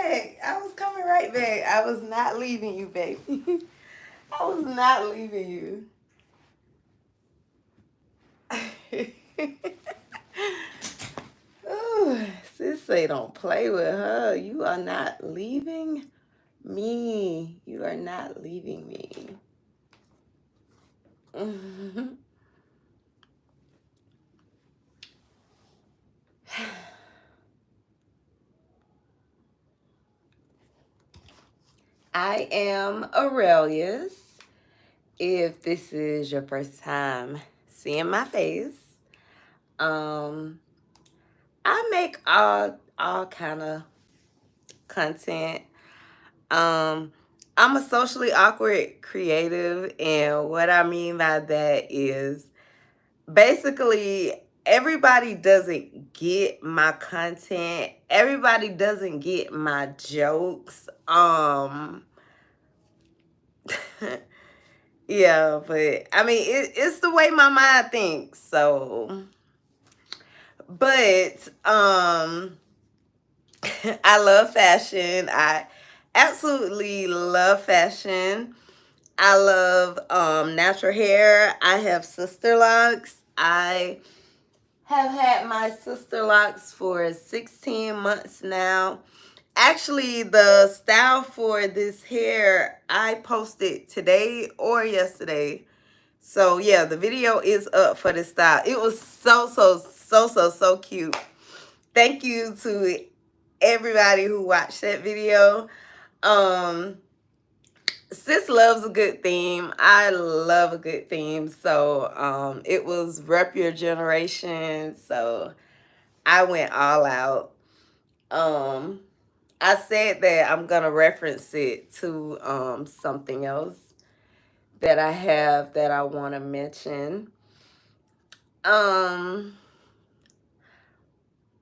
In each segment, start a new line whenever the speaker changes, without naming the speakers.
back. I was coming right back. I was not leaving you, baby. I was not leaving you. Ooh, sis say don't play with her. You are not leaving me. You are not leaving me. I am Arailyus. If this is your first time seeing my face, um, I make all kind of content. Um, I'm a socially awkward creative, and what I mean by that is basically everybody doesn't get my content. Everybody doesn't get my jokes. Yeah, but I mean it's the way my mind thinks. So, but I love fashion. I absolutely love fashion. I love natural hair. I have sister locks. I have had my sister locks for 16 months now. Actually, the style for this hair I posted today or yesterday. So yeah, the video is up for the style. It was so cute. Thank you to everybody who watched that video. Um, Sis loves a good theme. I love a good theme. So it was Rep Your Generation. So I went all out. I said that I'm gonna reference it to something else that I have that I want to mention. Um,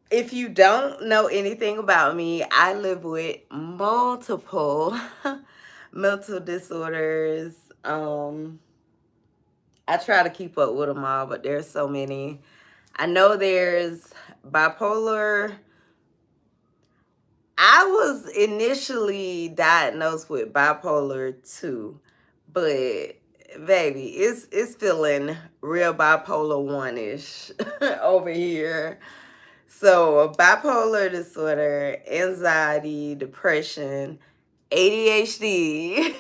if you don't know anything about me, I live with multiple mental disorders. I try to keep up with them all, but there's so many. I know there's bipolar. I was initially diagnosed with bipolar 2, but baby, it's feeling real bipolar 1-ish over here. So, bipolar disorder, anxiety, depression, ADHD.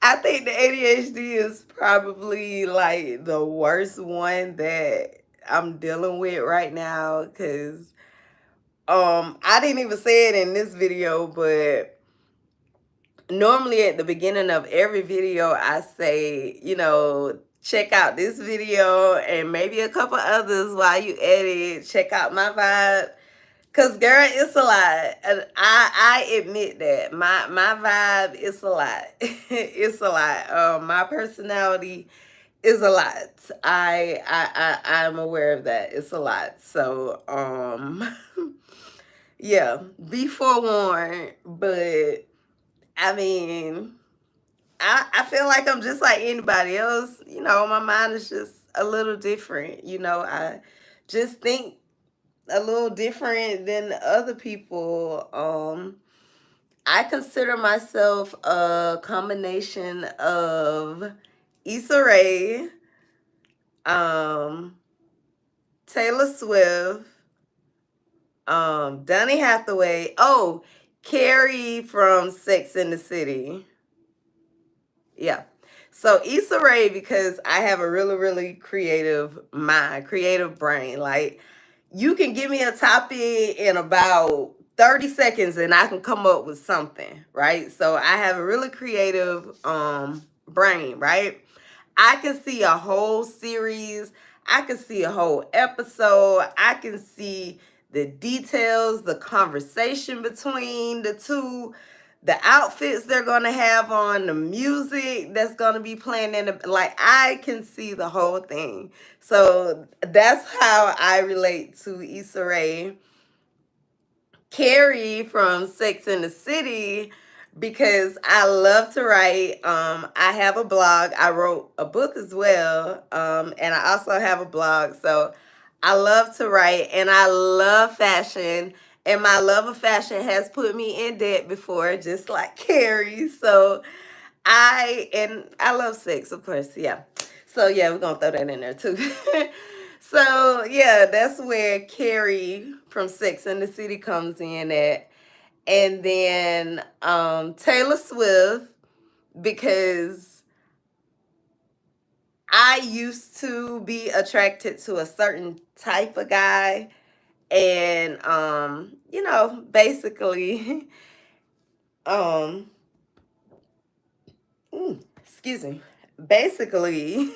I think the ADHD is probably like the worst one that I'm dealing with right now because I didn't even say it in this video, but normally at the beginning of every video I say, check out this video and maybe a couple others while you edit. Check out my vibe. Cause girl, it's a lot. And I admit that. My vibe is a lot. It's a lot. My personality is a lot. I'm aware of that. It's a lot. So yeah, be forewarned. But I mean, I feel like I'm just like anybody else. My mind is just a little different. I just think a little different than other people. I consider myself a combination of Issa Rae, um, Taylor Swift, Donny Hathaway. Oh, Carrie from Sex and the City. Yeah. So Issa Rae, because I have a really creative mind, creative brain. Like, you can give me a topic in about 30 seconds and I can come up with something, right? So I have a really creative brain, right? I can see a whole series. I can see a whole episode. I can see the details, the conversation between the two, the outfits they're going to have on, the music that's going to be playing in the, like, I can see the whole thing. So that's how I relate to Issa Rae. Carrie from Sex and the City, because I love to write. I have a blog. I wrote a book as well. And I also have a blog. So I love to write and I love fashion And my love of fashion has put me in debt before, just like Carrie. So I love sex, of course, yeah. So yeah, we're gonna throw that in there too. So yeah, that's where Carrie from Sex and the City comes in at. And then Taylor Swift, because I used to be attracted to a certain type of guy. And basically, um, excuse me. Basically,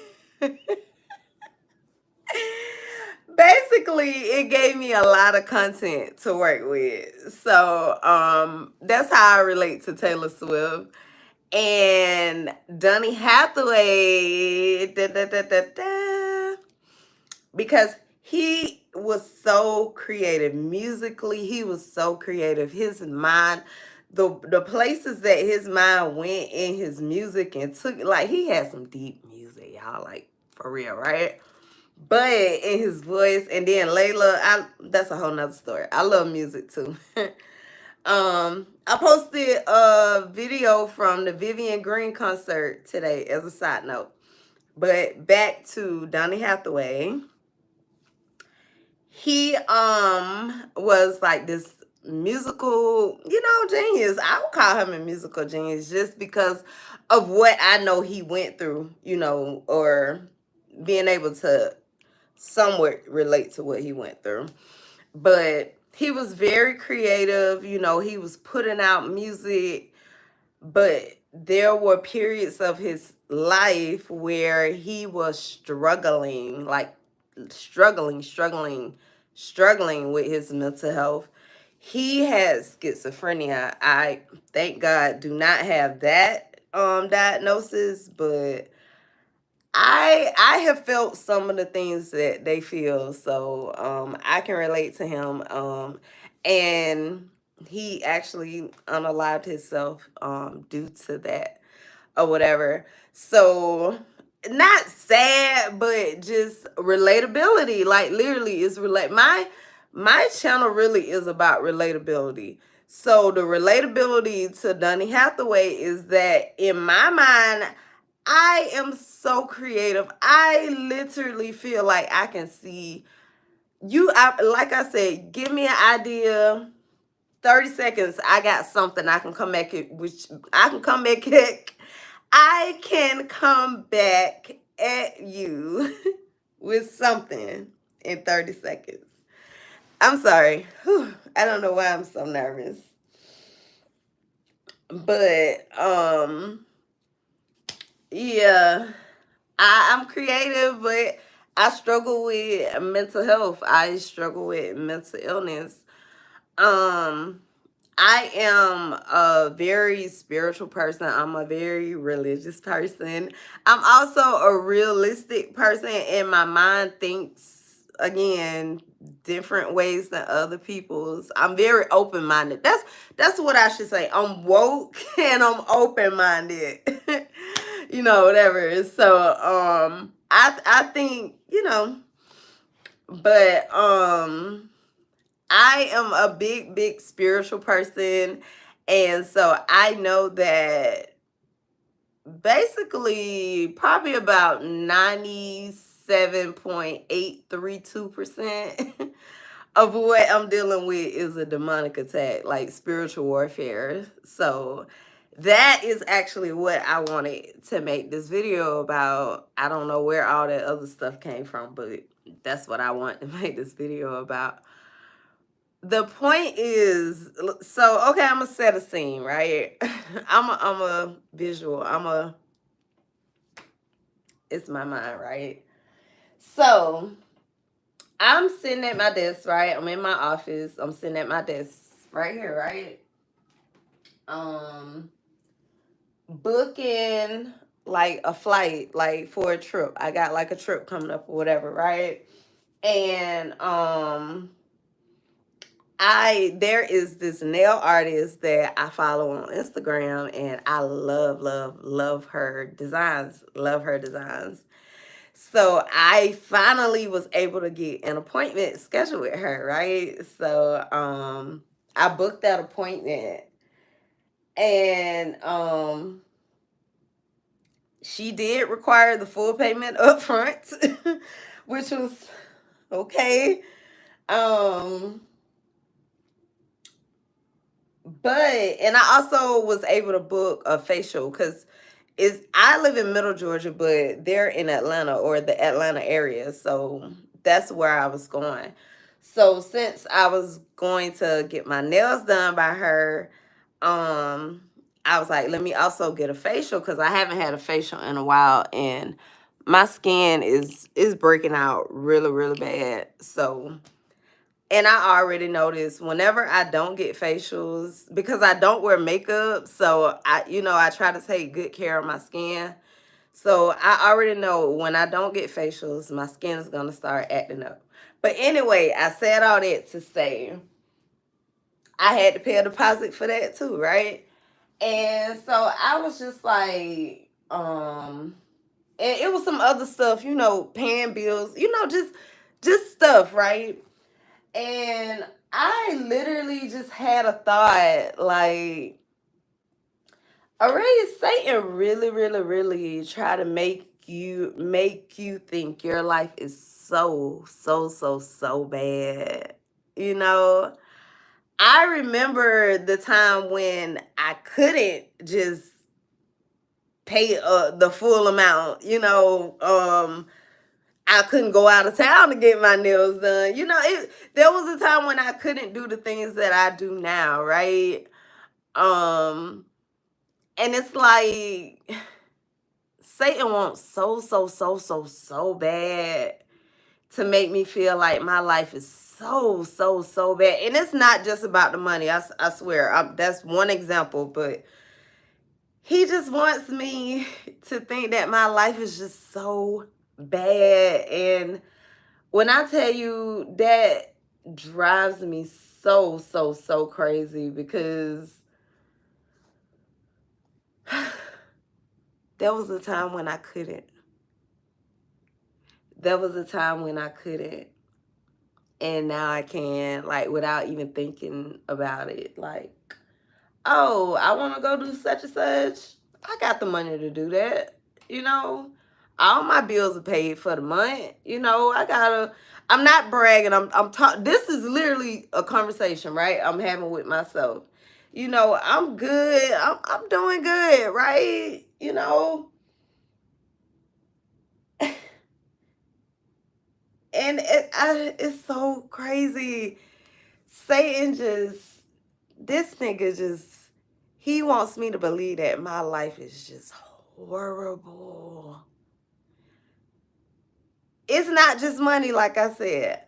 basically it gave me a lot of content to work with. So that's how I relate to Taylor Swift. And Donny Hathaway, because he was so creative musically. He was so creative. His mind, the places that his mind went in his music and took, like, he had some deep music, y'all, like, for real, right? But in his voice, and then Layla, that's a whole nother story. I love music too. I posted a video from the Vivian Green concert today as a side note. But back to Donny Hathaway. He was like this musical, genius. I would call him a musical genius just because of what I know he went through, or being able to somewhat relate to what he went through. But he was very creative, he was putting out music, but there were periods of his life where he was struggling, like struggling with his mental health. He had schizophrenia. I, thank God, do not have that diagnosis, but I have felt some of the things that they feel, so I can relate to him. And he actually unalived himself due to that or whatever. So not sad, but just relatability. Like, literally, is relate. My channel really is about relatability. So the relatability to Donny Hathaway is that in my mind, I am so creative. I literally feel like I can see you. Like I said, give me an idea. 30 seconds, I got something. I can come back it, which I can come back at. I can come back at you with something in 30 seconds. I'm sorry. Whew, I don't know why I'm so nervous. But yeah. I'm creative, but I struggle with mental health. I struggle with mental illness. Um, I am a very spiritual person. I'm a very religious person. I'm also a realistic person, and my mind thinks, again, different ways than other people's. I'm very open-minded. That's what I should say. I'm woke and I'm open-minded. Whatever. So I think, but I am a big spiritual person, and so I know that basically probably about 97.832% of what I'm dealing with is a demonic attack, like spiritual warfare. So that is actually what I wanted to make this video about. I don't know where all that other stuff came from, but that's what I want to make this video about. The point is, so okay, I'm gonna set a scene, right? I'm a visual. It's my mind, right? So I'm sitting at my desk, right? I'm in my office. I'm sitting at my desk right here, right? Booking like a flight, like for a trip. I got like a trip coming up or whatever, right? And there is this nail artist that I follow on Instagram, and I love her designs. Love her designs. So I finally was able to get an appointment scheduled with her, right? So I booked that appointment, and she did require the full payment up front, which was okay. Um but and I also was able to book a facial because is I live in Middle Georgia, but they're in Atlanta or the Atlanta area. So that's where I was going. So since I was going to get my nails done by her, um, I was like, let me also get a facial because I haven't had a facial in a while, and my skin is breaking out really, really bad. So and I already noticed whenever I don't get facials, because I don't wear makeup, so I try to take good care of my skin. So I already know when I don't get facials, my skin is gonna start acting up. But anyway, I said all that to say I had to pay a deposit for that too, right? And so I was just like, and it was some other stuff, paying bills, just stuff, right? And I literally just had a thought like, Arailyus, Satan really, really, really try to make you think your life is so, so, so, so bad. You know, I remember the time when I couldn't just pay the full amount. I couldn't go out of town to get my nails done. There was a time when I couldn't do the things that I do now, right? Um, and it's like Satan wants so, so, so, so, so bad to make me feel like my life is so, so, so bad. And it's not just about the money. I swear, that's one example, but he just wants me to think that my life is just so bad. And when I tell you that drives me so, so, so crazy because there was a time when I couldn't. There was a time when I couldn't. And now I can, like, without even thinking about it. Like, oh, I want to go do such and such. I got the money to do that. You know, all my bills are paid for the month. I'm not bragging. I'm talking. This is literally a conversation, right? I'm having with myself. I'm good. I'm doing good, right? And it's so crazy. Satan this nigga he wants me to believe that my life is just horrible. It's not just money, like I said.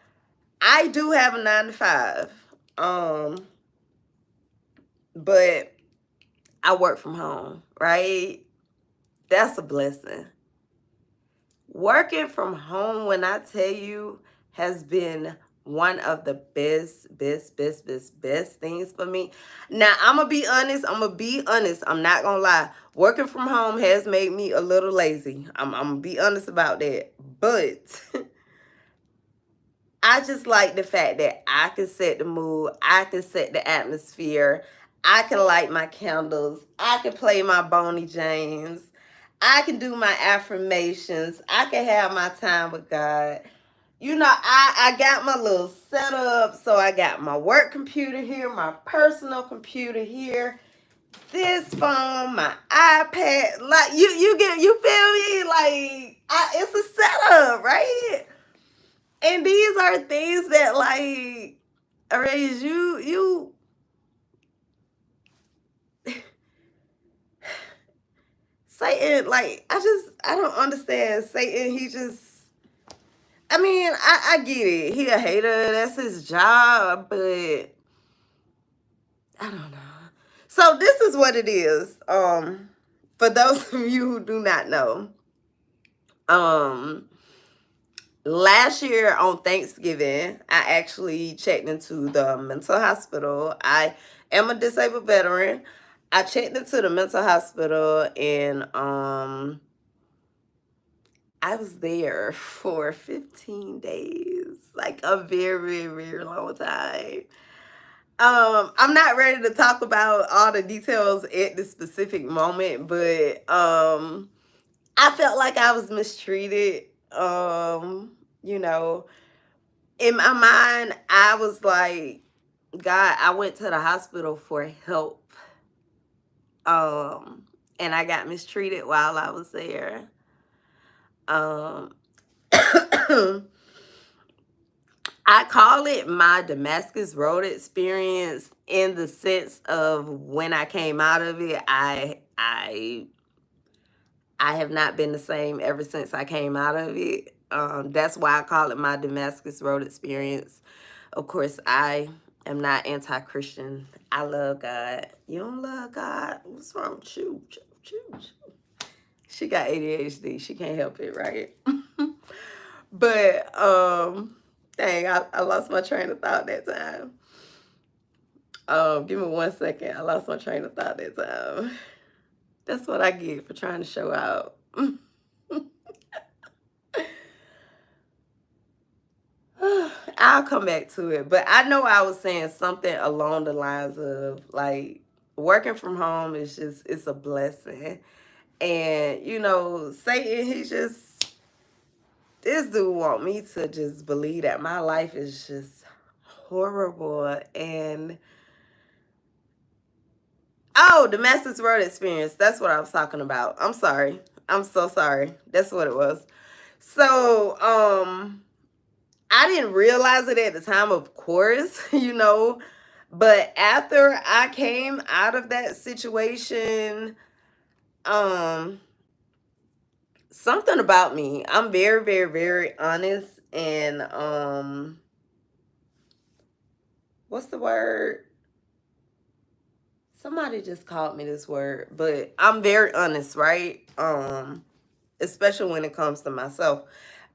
I do have a 9 to 5. But I work from home, right? That's a blessing. Working from home, when I tell you, has been one of the best, best, best, best, best things for me. Now, I'm going to be honest. I'm not going to lie. Working from home has made me a little lazy. I'm going to be honest about that. But I just like the fact that I can set the mood. I can set the atmosphere. I can light my candles. I can play my Boney James. I can do my affirmations. I can have my time with God. I got my little setup. So I got my work computer here, my personal computer here, this phone, my iPad. Like you feel me? Like it's a setup, right? And these are things that like Arailyus, you Satan, like I don't understand Satan. I get it. He a hater. That's his job, but I don't know. So this is what it is. For those of you who do not know, um, last year on Thanksgiving, I actually checked into the mental hospital. I am a disabled veteran. I checked into the mental hospital, and I was there for 15 days, like a very, very long time. I'm not ready to talk about all the details at this specific moment, but I felt like I was mistreated. You know, in my mind, I was like, God, I went to the hospital for help. Um, and I got mistreated while I was there. Um, I call it my Damascus Road experience in the sense of when I came out of it, I have not been the same ever since I came out of it. That's why I call it my Damascus Road experience. Of course, I am not anti-Christian. I love God. You don't love God? What's wrong with you? She got ADHD. She can't help it, right? But dang, I lost my train of thought that time. Give me 1 second. I lost my train of thought that time. That's what I get for trying to show out. I'll come back to it. But I know I was saying something along the lines of like working from home is just it's a blessing. And you know, Satan, he just this dude want me to just believe that my life is just horrible. And oh, domestic road experience. That's what I was talking about. I'm sorry. I'm so sorry. That's what it was. So, I didn't realize it at the time, of course, you know, but after I came out of that situation, um, something about me, I'm very, very, very honest and what's the word? Somebody just called me this word, but I'm very honest, right? Especially when it comes to myself.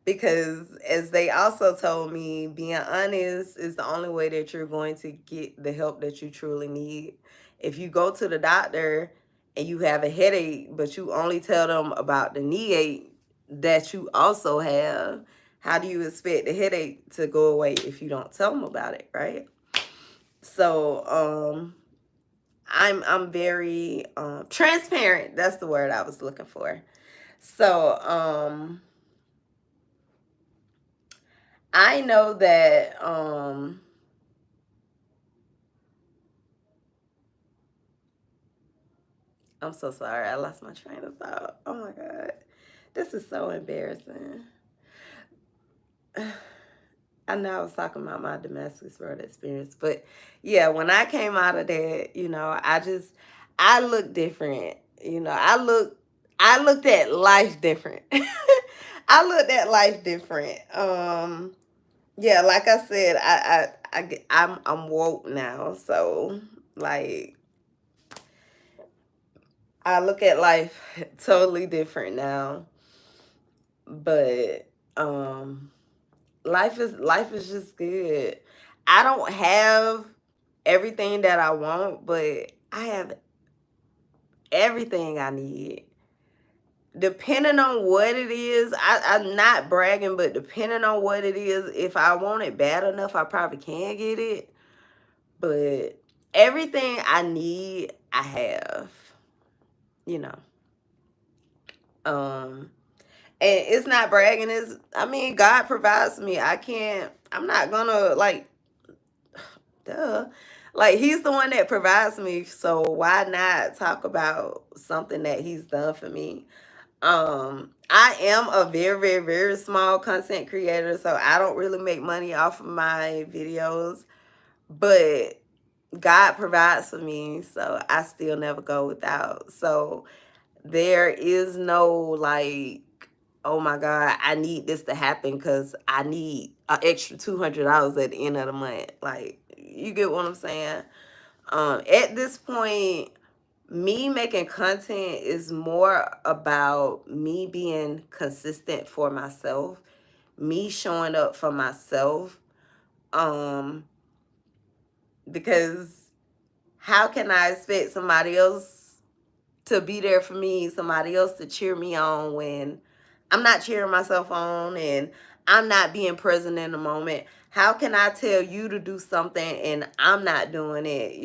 Because as they also told me, being honest is the only way that you're going to get the help that you truly need. If you go to the doctor and you have a headache, but you only tell them about the knee ache that you also have, how do you expect the headache to go away if you don't tell them about it, right? So, I'm very transparent. That's the word I was looking for. So, I know that I'm so sorry. I lost my train of thought. Oh my god. This is so embarrassing. I know I was talking about my domestic road experience, but yeah, when I came out of that, you know, I look different. You know, I looked at life different. I looked at life different. Yeah, like I said, I'm woke now, so like I look at life totally different now. But life is just good. I don't have everything that I want, but I have everything I need. Depending on what it is, I'm not bragging, but depending on what it is, if I want it bad enough, I probably can get it. But everything I need, I have, you know. Um, and it's not bragging, it's I mean, God provides me. I'm not gonna like duh. Like he's the one that provides me, so why not talk about something that he's done for me? I am a very, very, very small content creator, so I don't really make money off of my videos, but God provides for me, so I still never go without. So there is no like, oh my God, I need this to happen because I need an extra $200 at the end of the month. Like, you get what I'm saying? At this point, me making content is more about me being consistent for myself, me showing up for myself. Um, because how can I expect somebody else to be there for me, somebody else to cheer me on when I'm not cheering myself on, and I'm not being present in the moment. How can I tell you to do something and I'm not doing it?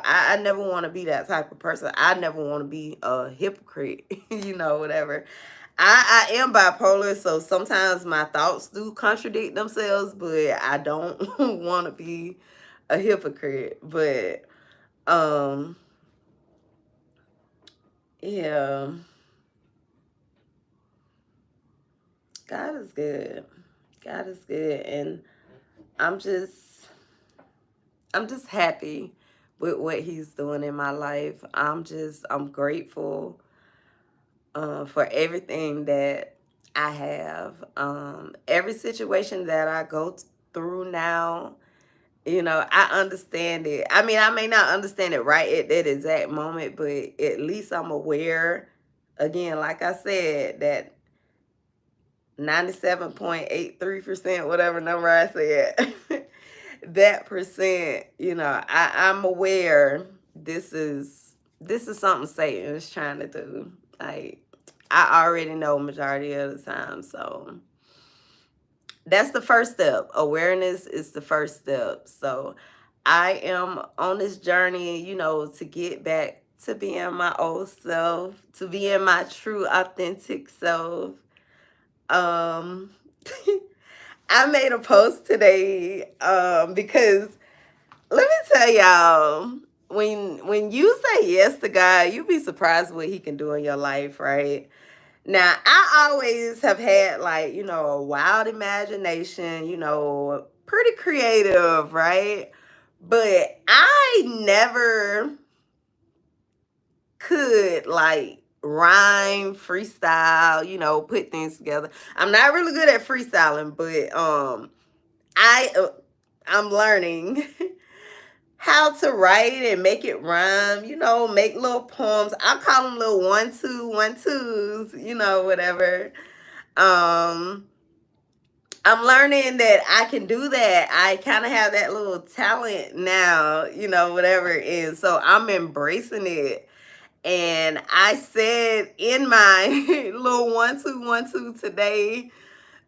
I never want to be that type of person. I never want to be a hypocrite, whatever. I am bipolar, so sometimes my thoughts do contradict themselves, but I don't want to be a hypocrite. But yeah, God is good. God is good, and I'm just I'm just happy with what he's doing in my life. I'm grateful for everything that I have. Every situation that I go through now, I understand it. I mean, I may not understand it right at that exact moment, but at least I'm aware, again, like I said, that 97.83%, whatever number I said, that percent, I'm aware this is something Satan is trying to do. Like, I already know majority of the time. So that's the first step. Awareness is the first step. So I am on this journey, to get back to being my old self, to being my true authentic self. Um I made a post today because let me tell y'all, when you say yes to God, you be surprised what he can do in your life, right? Now, I always have had, like, a wild imagination, pretty creative, right? But I never could, like, rhyme, freestyle, put things together. I'm not really good at freestyling, but I I'm learning how to write and make it rhyme, make little poems. I call them little 1 2 1 2s, whatever. Um I'm learning that I can do that. I kind of have that little talent now, whatever it is. So I'm embracing it. And I said in my little 1 2 1 2 today,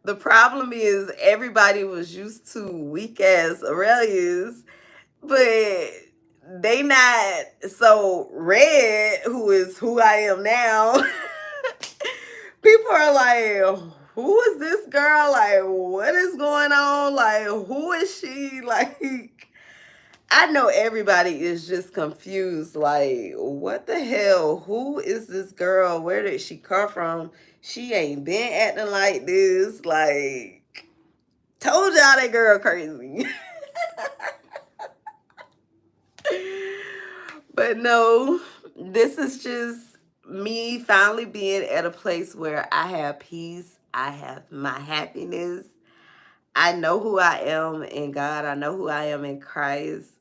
the problem is everybody was used to weak ass Arailyus, but they not. So Red, who is who I am now, people are like, who is this girl? Like, what is going on? Like, who is she? Like, I know everybody is just confused. Like, what the hell? Who is this girl? Where did she come from? She ain't been acting like this. Like, told y'all that girl crazy. But no, this is just me finally being at a place where I have peace. I have my happiness. I know who I am in God. I know who I am in Christ.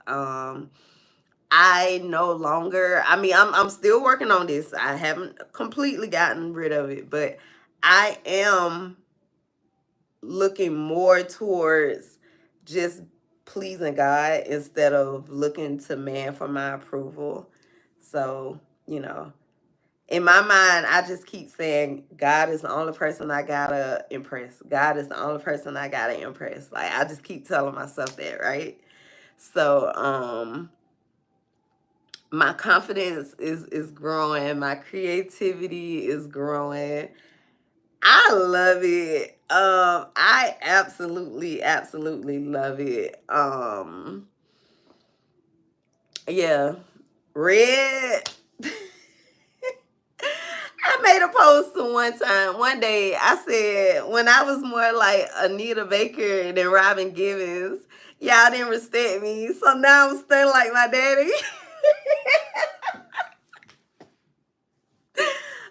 I no longer, I mean, I'm still working on this. I haven't completely gotten rid of it, but I am looking more towards just pleasing God instead of looking to man for my approval. So, in my mind, I just keep saying, God is the only person I gotta impress. God is the only person I gotta impress. Like, I just keep telling myself that, right? So, my confidence is growing. My creativity is growing. I love it. I absolutely, absolutely love it. Yeah. Red. I made a post one day. I said, when I was more like Anita Baker than Robin Givens, y'all didn't respect me. So now I'm stunned like my daddy.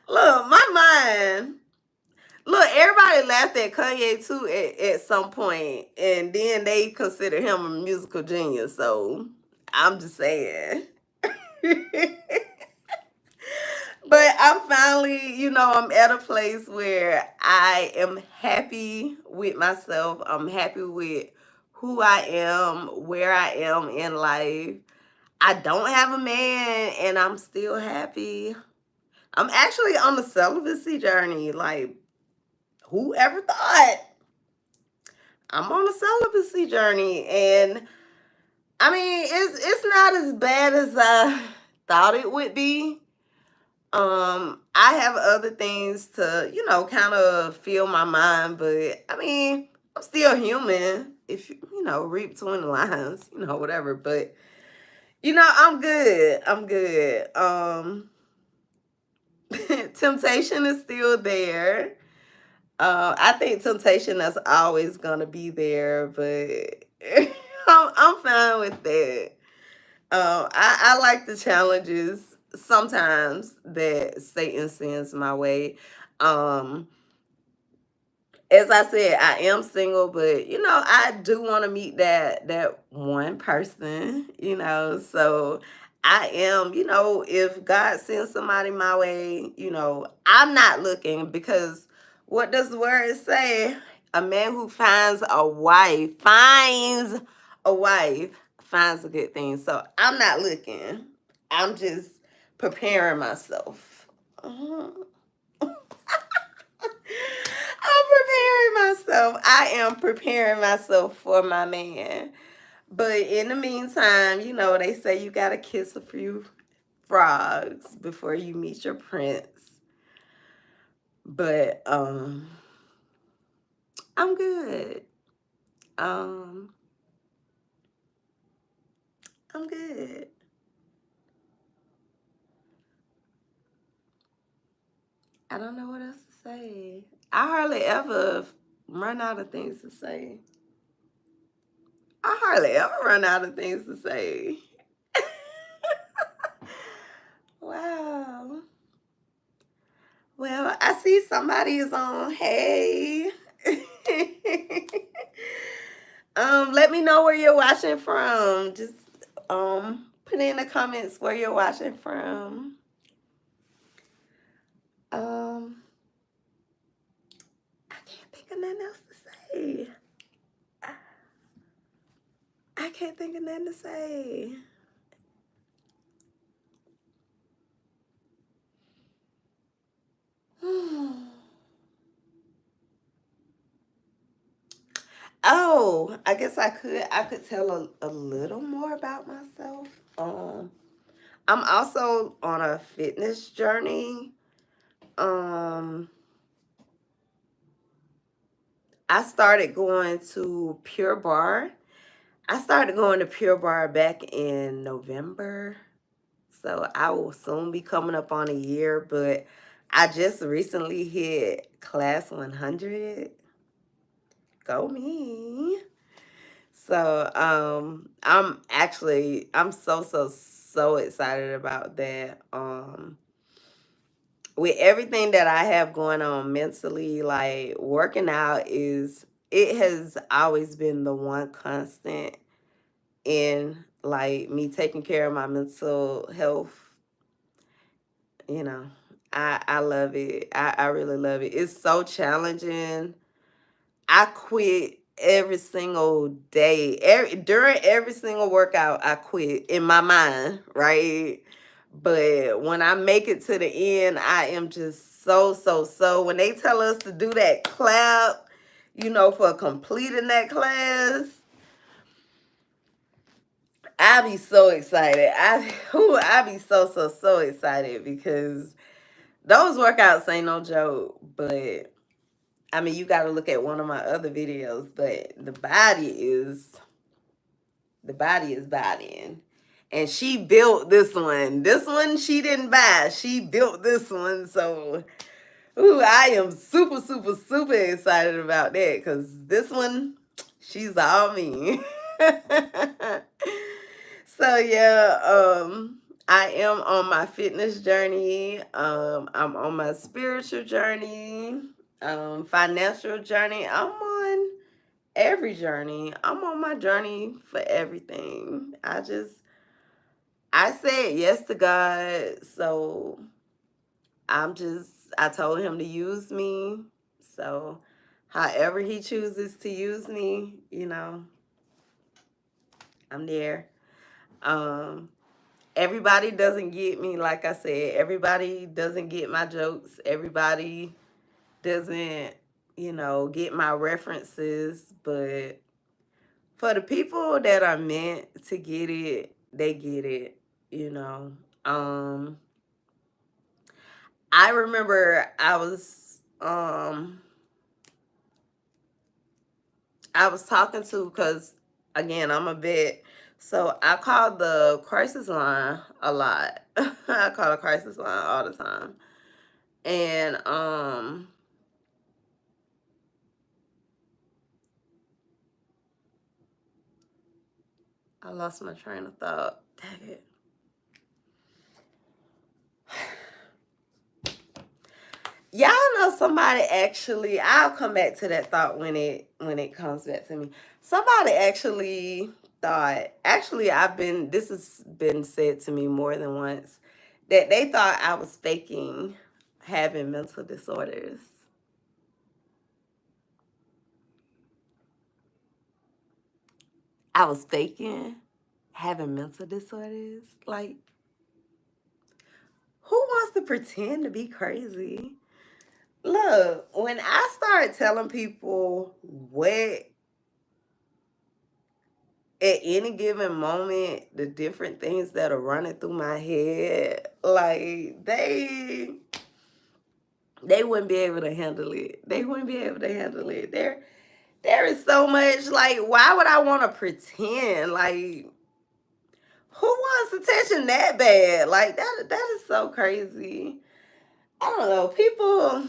Look, my mind. Look, everybody laughed at Kanye too at some point, and then they consider him a musical genius. So I'm just saying. But I'm finally, I'm at a place where I am happy with myself. I'm happy with who I am, where I am in life. I don't have a man, and I'm still happy. I'm actually on the celibacy journey. Like, whoever thought I'm on a celibacy journey? And I mean, it's not as bad as I thought it would be. I have other things to, kind of fill my mind, but I mean, I'm still human. If read between the lines, whatever. But I'm good. I'm good. Temptation is still there. I think temptation is always gonna be there, but I'm fine with that. I like the challenges sometimes that Satan sends my way. Um, as I said, I am single, but I do want to meet that one person, so I am, if God sends somebody my way, I'm not looking, because what does the word say? A man who finds a wife finds a good thing. So I'm not looking. I'm just preparing myself. Mhm. I'm preparing myself. I am preparing myself for my man. But in the meantime, they say you gotta kiss a few frogs before you meet your prince. But I'm good. Um I'm good. I don't know what else to say. I hardly ever run out of things to say. I hardly ever run out of things to say. Wow. Well, I see somebody is on. Hey. Let me know where you're watching from. Just put in the comments where you're watching from. Um I can't think of nothing else to say. I can't think of nothing to say. Oh, I guess I could tell a little more about myself. Um, I'm also on a fitness journey. Um, I started going to Pure Barre. I started going to Pure Barre back in November. So I will soon be coming up on a year, but I just recently hit class 100. Go me. So I'm so excited about that. With everything that I have going on mentally, like working out it has always been the one constant in like me taking care of my mental health. You know, I love it. I really love it. It's so challenging. I quit every single day. During every single workout, I quit in my mind, right? But when I make it to the end, I am just so. When they tell us to do that clap, for completing that class, I be so excited. I be so excited, because those workouts ain't no joke. But I mean, you got to look at one of my other videos, but the body is bodying. And she built this one. This one she didn't buy. She built this one. So, ooh, I am super excited about that, because this one, she's all me. So yeah, I am on my fitness journey. I'm on my spiritual journey, financial journey. I'm on every journey. I'm on my journey for everything. I said yes to God, so I told him to use me. So however he chooses to use me, I'm there. Um Everybody doesn't get me, like I said. Everybody doesn't get my jokes. Everybody doesn't you know, get my references, but for the people that are meant to get it, they get it, you know. Um I remember I was talking to, because again, I'm a vet, so I call the crisis line a lot. I call the crisis line all the time. And I lost my train of thought. Dang it. Y'all know somebody actually, I'll come back to that thought when it comes back to me. Somebody actually thought, actually this has been said to me more than once, that they thought I was faking having mental disorders. I was faking having mental disorders. Like, who wants to pretend to be crazy? Look, when I start telling people what at any given moment, the different things that are running through my head, like they wouldn't be able to handle it. They wouldn't be able to handle it. There is so much, like, why would I want to pretend? Like, who wants attention that bad? Like, that is so crazy. I don't know. People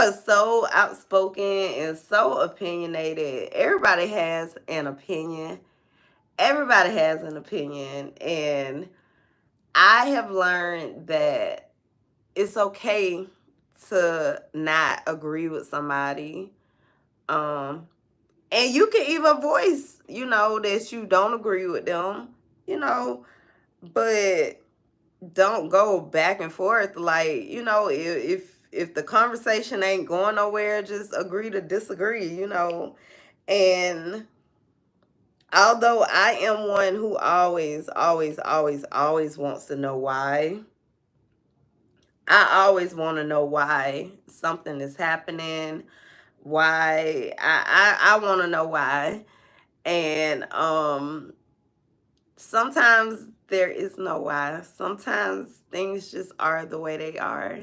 are so outspoken and so opinionated. Everybody has an opinion. Everybody has an opinion, and I have learned that it's okay to not agree with somebody. Um and you can even voice, you know, that you don't agree with them, you know, but don't go back and forth, like, you know, if the conversation ain't going nowhere, just agree to disagree, you know. And although I am one who always wants to know why, I always want to know why something is happening, why I want to know why. And sometimes there is no why. Sometimes things just are the way they are.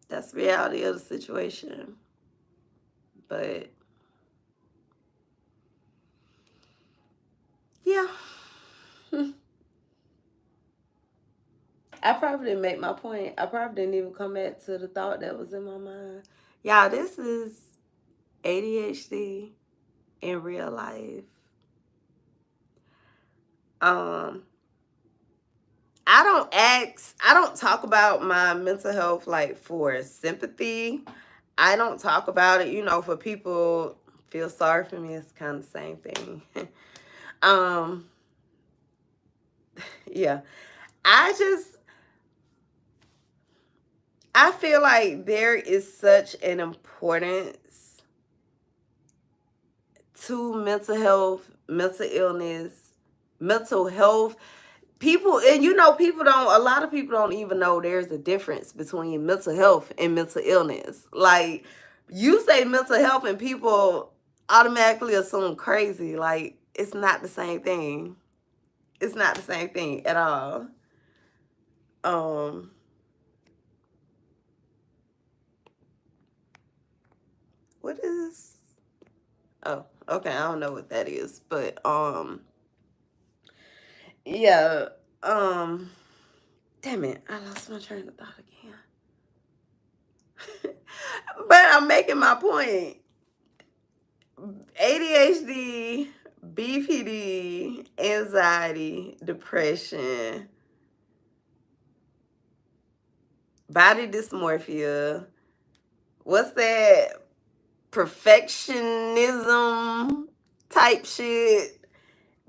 That's the reality of the situation. But yeah. I probably didn't make my point. I probably didn't even come back to the thought that was in my mind. Y'all, this is ADHD in real life. Um, I don't talk about my mental health like for sympathy. I don't talk about it, you know, for people feel sorry for me. It's kind of the same thing. um, yeah. I just I feel like there is such an importance to mental health, mental illness, mental health. People, and you know, a lot of people don't even know there's a difference between mental health and mental illness. Like, you say mental health and people automatically assume crazy. Like, it's not the same thing. It's not the same thing at all. Um, what is, oh, okay, I don't know what that is, but yeah, um, damn it, I lost my train of thought again. But I'm making my point. ADHD, BPD, anxiety, depression, body dysmorphia. What's that? Perfectionism type shit.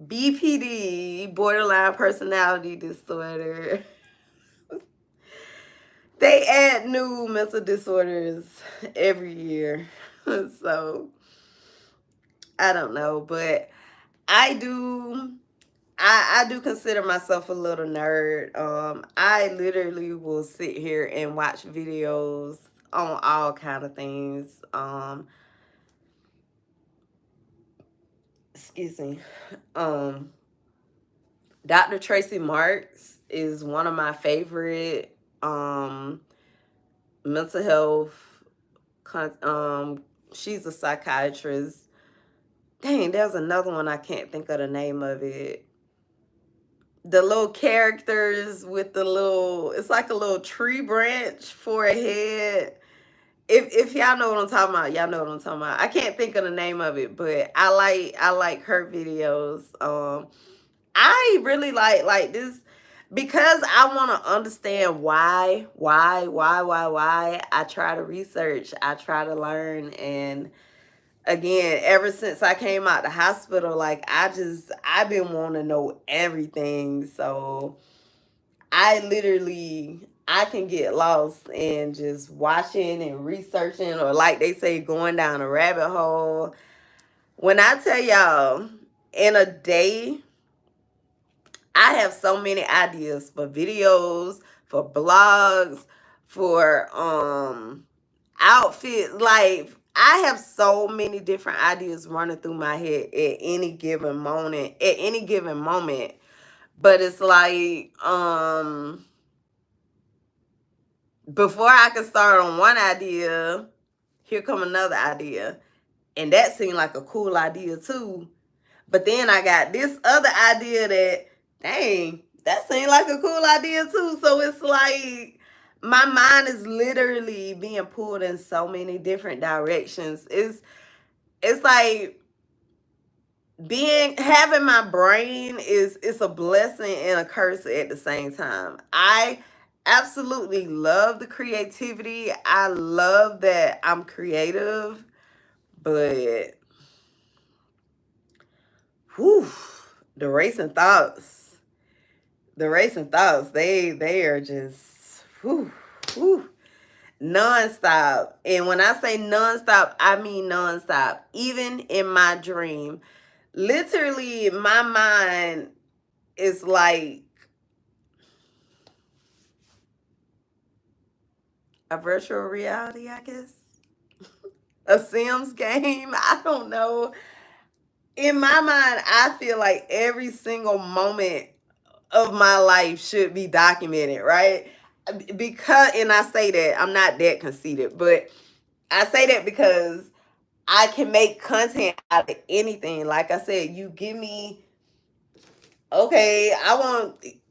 BPD, borderline personality disorder. They add new mental disorders every year. So I don't know, but I do I do consider myself a little nerd. I literally will sit here and watch videos on all kind of things. Excuse me. Um, Dr. Tracy Marks is one of my favorite mental health. She's a psychiatrist. Dang, there's another one, I can't think of the name of it. The little characters with the little, it's like a little tree branch for a head. If y'all know what I'm talking about, y'all know what I'm talking about. I can't think of the name of it, but I like her videos. I really like this because I want to understand why. I try to research, I try to learn, and again, ever since I came out the hospital, like I've been wanting to know everything. So I can get lost in just watching and researching, or like they say, going down a rabbit hole. When I tell y'all, in a day, I have so many ideas for videos, for blogs, for outfits. Like I have so many different ideas running through my head at any given moment. At any given moment. But it's like before I can start on one idea, here come another idea. And that seemed like a cool idea too. But then I got this other idea that, dang, that seemed like a cool idea too. So it's like my mind is literally being pulled in so many different directions. It's like having my brain is a blessing and a curse at the same time. I absolutely love the creativity. I love that I'm creative, but whew, the racing thoughts, they are just whew, nonstop. And when I say nonstop, I mean nonstop. Even in my dream, literally, my mind is like a virtual reality, I guess. A Sims game. I don't know. In my mind, I feel like every single moment of my life should be documented, right? Because, and I say that, I'm not that conceited, but I say that because I can make content out of anything. Like I said, you give me, okay,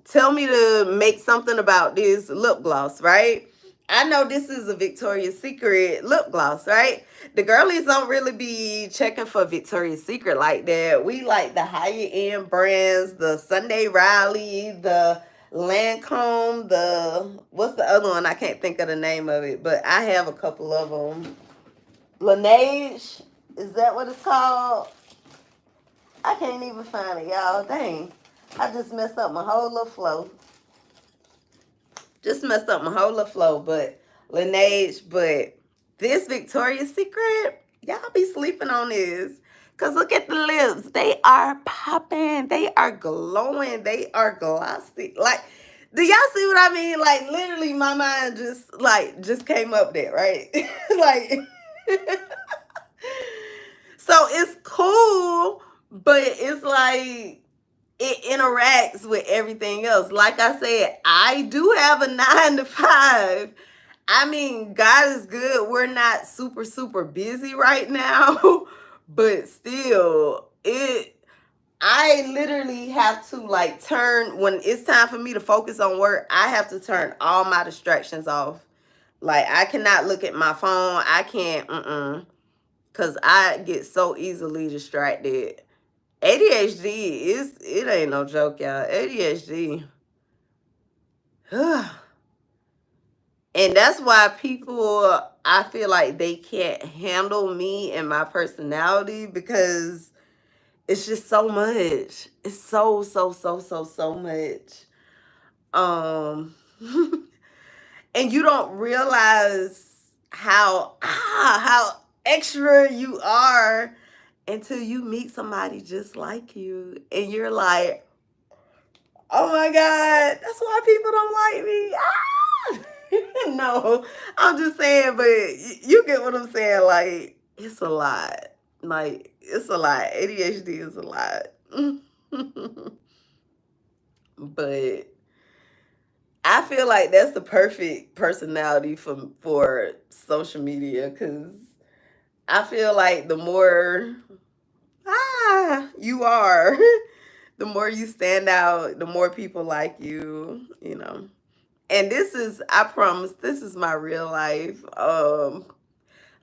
tell me to make something about this lip gloss, right? I know this is a Victoria's Secret lip gloss, right? The girlies don't really be checking for Victoria's Secret like that. We like the higher end brands, the Sunday Riley, the Lancome, what's the other one? I can't think of the name of it, but I have a couple of them. Laneige, is that what it's called? I can't even find it, y'all. Dang. I just messed up my whole little flow. Just messed up my whole little flow, but Laneige, but this Victoria's Secret, y'all be sleeping on this. Cause look at the lips. They are popping. They are glowing. They are glossy. Like, do y'all see what I mean? Like literally my mind just came up there, right? Like so it's cool, but it's like it interacts with everything else. Like I said, I do have a 9 to 5. I mean, God is good. We're not super, super busy right now, but still, I literally have to like turn, when it's time for me to focus on work, I have to turn all my distractions off. Like, I cannot look at my phone. I can't, because I get so easily distracted. ADHD it ain't no joke, y'all. ADHD. And that's why people, I feel like they can't handle me and my personality because it's just so much. It's so much. Um and you don't realize how extra you are until you meet somebody just like you and you're like, oh my God, that's why people don't like me. No, I'm just saying, but you get what I'm saying. Like, it's a lot. Like, it's a lot. ADHD is a lot. But I feel like that's the perfect personality for social media, because I feel like the more you are, the more you stand out, the more people like you. And this is, I promise, this is my real life.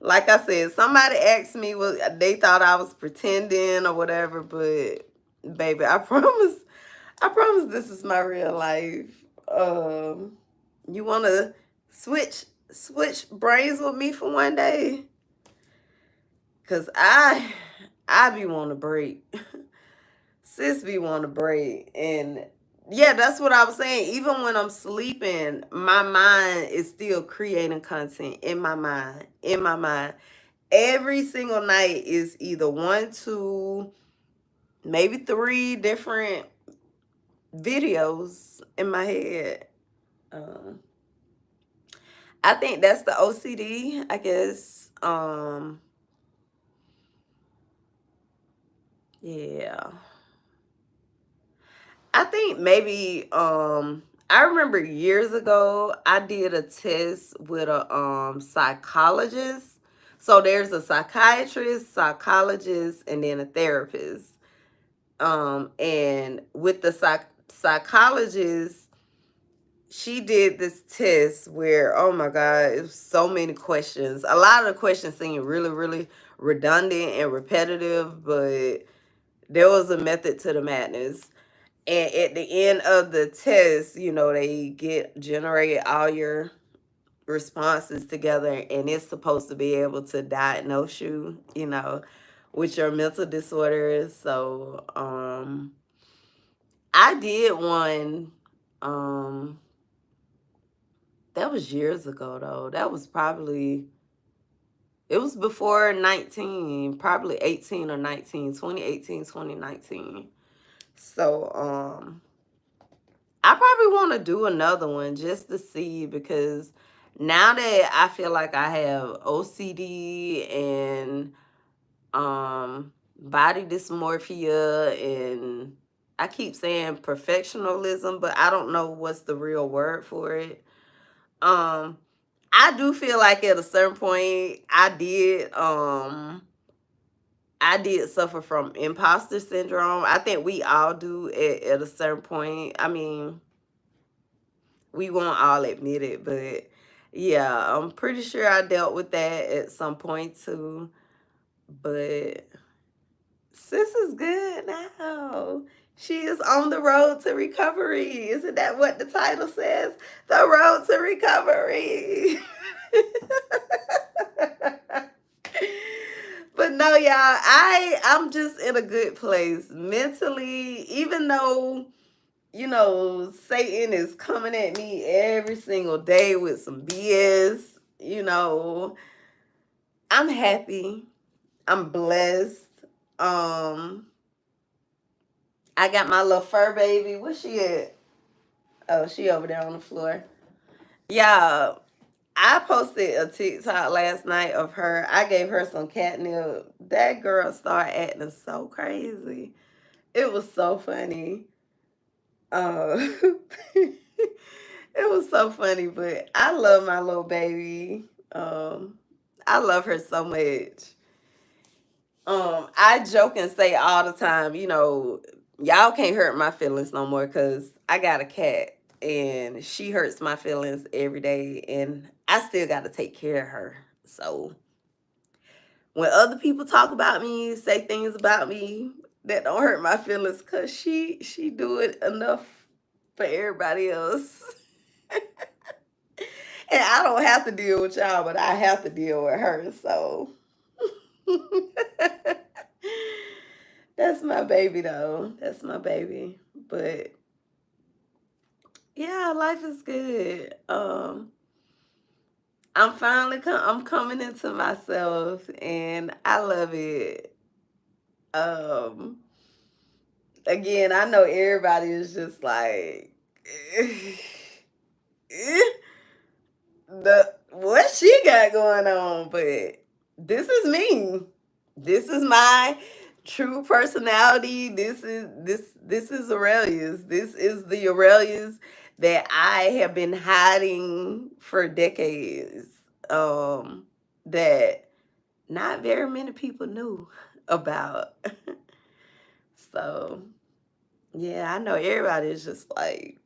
Like I said, somebody asked me what they thought I was pretending or whatever, but baby, I promise this is my real life. You wanna switch brains with me for one day? Cause I be want to break. Sis be want to break. And yeah, that's what I was saying. Even when I'm sleeping, my mind is still creating content in my mind. In my mind. Every single night is either one, two, maybe three different videos in my head. Um, I think that's the OCD, I guess. Yeah. I think maybe I remember years ago I did a test with a psychologist. So there's a psychiatrist, psychologist, and then a therapist. And with the psychologist, she did this test where, oh my God, it was so many questions. A lot of the questions seemed really, really redundant and repetitive, but there was a method to the madness. And at the end of the test, they generate all your responses together, and it's supposed to be able to diagnose you, with your mental disorders. So I did one. Um that was years ago though. That was probably, it was before 19, probably 18 or 19, 2018, 2019. So I probably want to do another one just to see, because now that I feel like I have OCD and body dysmorphia, and I keep saying perfectionism, but I don't know what's the real word for it. Um I do feel like at a certain point I did suffer from imposter syndrome. I think we all do at a certain point. I mean, we won't all admit it, but yeah, I'm pretty sure I dealt with that at some point too. But sis is good now. She is on the road to recovery. Isn't that what the title says? The road to recovery. But no, y'all, I'm just in a good place mentally, even though Satan is coming at me every single day with some BS. I'm happy. I'm blessed. Um, I got my little fur baby. Where's she at? Oh, she over there on the floor. Yeah, I posted a TikTok last night of her. I gave her some catnip. That girl started acting so crazy. It was so funny. Uh, it was so funny, but I love my little baby. I love her so much. I joke and say all the time, y'all can't hurt my feelings no more, because I got a cat and she hurts my feelings every day, and I still got to take care of her. So when other people talk about me, say things about me that don't hurt my feelings, because she do it enough for everybody else. And I don't have to deal with y'all, but I have to deal with her. So that's my baby, though. That's my baby. But yeah, life is good. I'm coming into myself, and I love it. Um, Again, I know everybody is just like, what she got going on, but this is me. This is my true personality. This is Arailyus. This is the Arailyus that I have been hiding for decades. That not very many people knew about. So yeah, I know everybody is just like,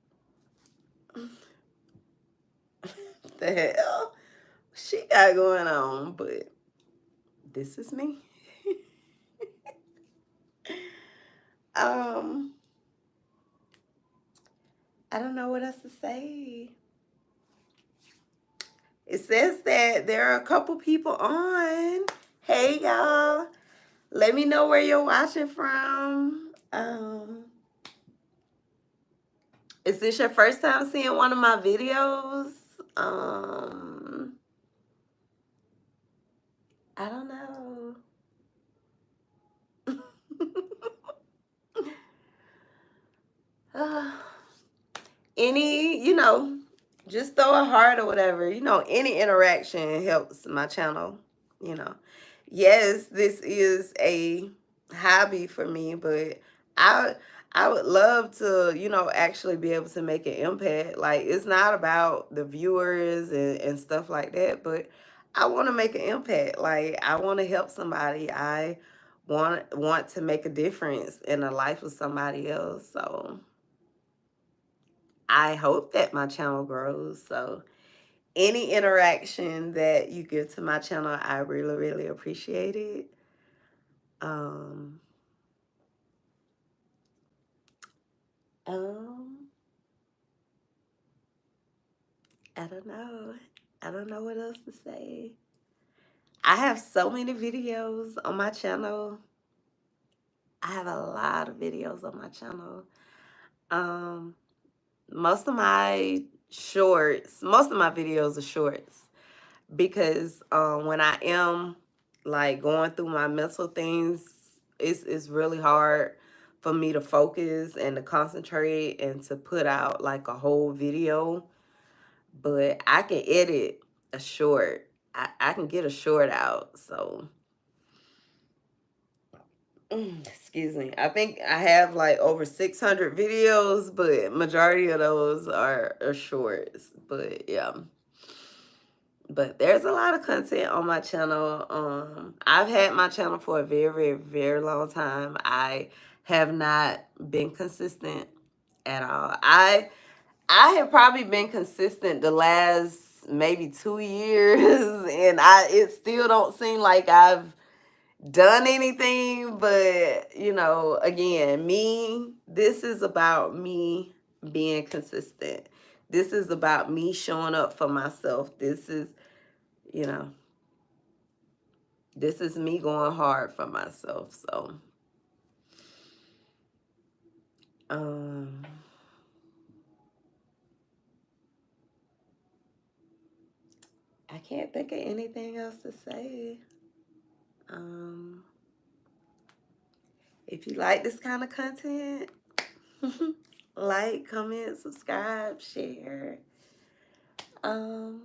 the hell she got going on, but this is me. um, I don't know what else to say. It says that there are a couple people on. Hey y'all. Let me know where you're watching from. Is this your first time seeing one of my videos? I don't know. Any, just throw a heart or whatever. Any interaction helps my channel, you know. Yes, this is a hobby for me, but I I would love to, actually be able to make an impact. Like, it's not about the viewers and stuff like that, but I want to make an impact. Like, I want to help somebody. I want to make a difference in the life of somebody else. So I hope that my channel grows. So any interaction that you give to my channel, I really, really appreciate it. Um, um, I don't know. I don't know what else to say. I have so many videos on my channel. I have a lot of videos on my channel. Um, most of my videos are shorts because when I am like going through my mental things, it's really hard for me to focus and to concentrate and to put out like a whole video. But I can edit a short. I can get a short out. So excuse me. I think I have like over 600 videos, but majority of those are shorts. But yeah. But there's a lot of content on my channel. I've had my channel for a very, very, very long time. I have not been consistent at all. I have probably been consistent the last maybe 2 years, and it still don't seem like I've done anything. But again, this is about me being consistent. This is about me showing up for myself. You know, this is me going hard for myself. So, um, I can't think of anything else to say. Um, if you like this kind of content, like, comment, subscribe, share. Um,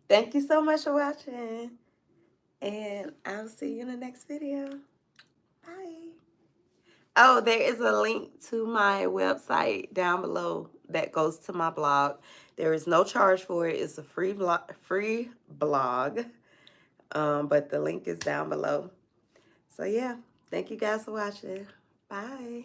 thank you so much for watching, and I'll see you in the next video. Bye. Oh, there is a link to my website down below that goes to my blog. There is no charge for it. It's a free blog. But the link is down below. So yeah, thank you guys for watching. Bye.